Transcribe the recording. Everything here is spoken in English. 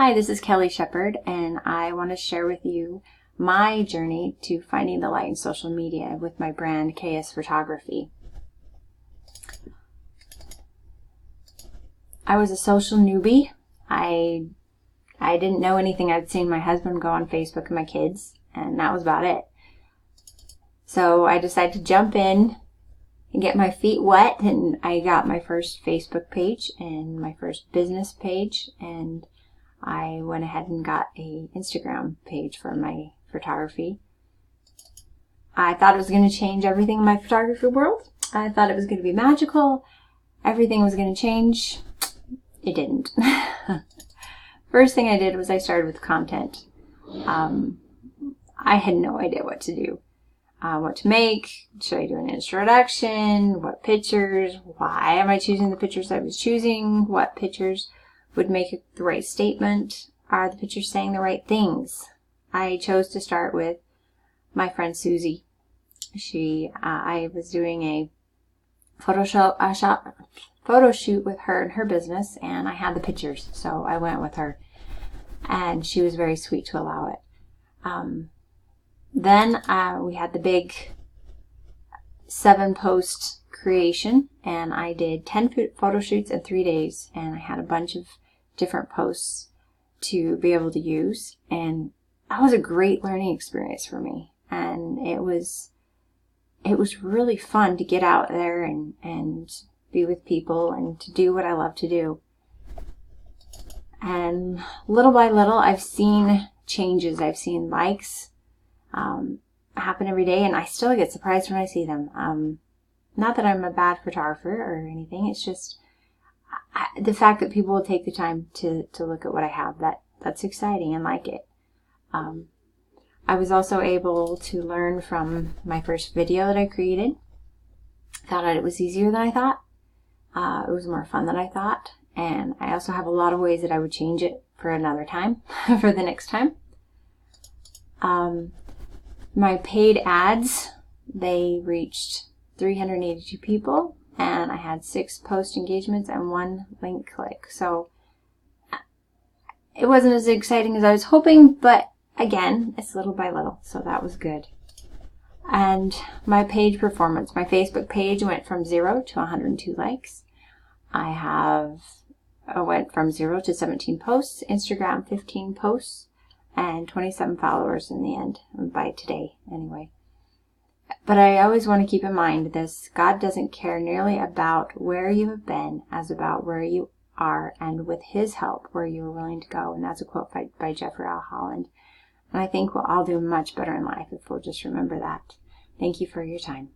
Hi, this is Kelly Shepard, and I want to share with you my journey to finding the light in social media with my brand KS Photography. I was a social newbie. I didn't know anything. I'd seen my husband go on Facebook and my kids, and that was about it. So I decided to jump in and get my feet wet, and I got my first Facebook page and my first business page, and I went ahead and got a Instagram page for my photography. I thought it was going to change everything in my photography world. I thought it was going to be magical. Everything was going to change. It didn't. First thing I did was I started with content. I had no idea what to do. What to make. Should I do an introduction? What pictures? Why am I choosing the pictures I was choosing? What pictures would make the right statement? Are the pictures saying the right things? I chose to start with my friend Susie. I was doing a photo shoot with her in her business, and I had the pictures, so I went with her, and she was very sweet to allow it. Then we had the big 7-post creation, and I did 10 photo shoots in 3 days, and I had a bunch of different posts to be able to use, and that was a great learning experience for me. And it was really fun to get out there and be with people and to do what I love to do. And little by little, I've seen changes. I've seen likes happen every day, and I still get surprised when I see them. Not that I'm a bad photographer or anything. It's just the fact that people will take the time to look at what I have. That's exciting and like it. I was also able to learn from my first video that I created. Found out it was easier than I thought. It was more fun than I thought. And I also have a lot of ways that I would change it for another time, for the next time. My paid ads, they reached 382 people, and I had 6 post engagements and 1 link click. So it wasn't as exciting as I was hoping, but again, it's little by little, so that was good. And my page performance, my Facebook page went from 0 to 102 likes. I went from 0 to 17 posts, Instagram 15 posts, and 27 followers in the end, by today anyway. But I always want to keep in mind this: God doesn't care nearly about where you have been as about where you are, and with His help, where you are willing to go. And that's a quote by Jeffrey L. Holland. And I think we'll all do much better in life if we'll just remember that. Thank you for your time.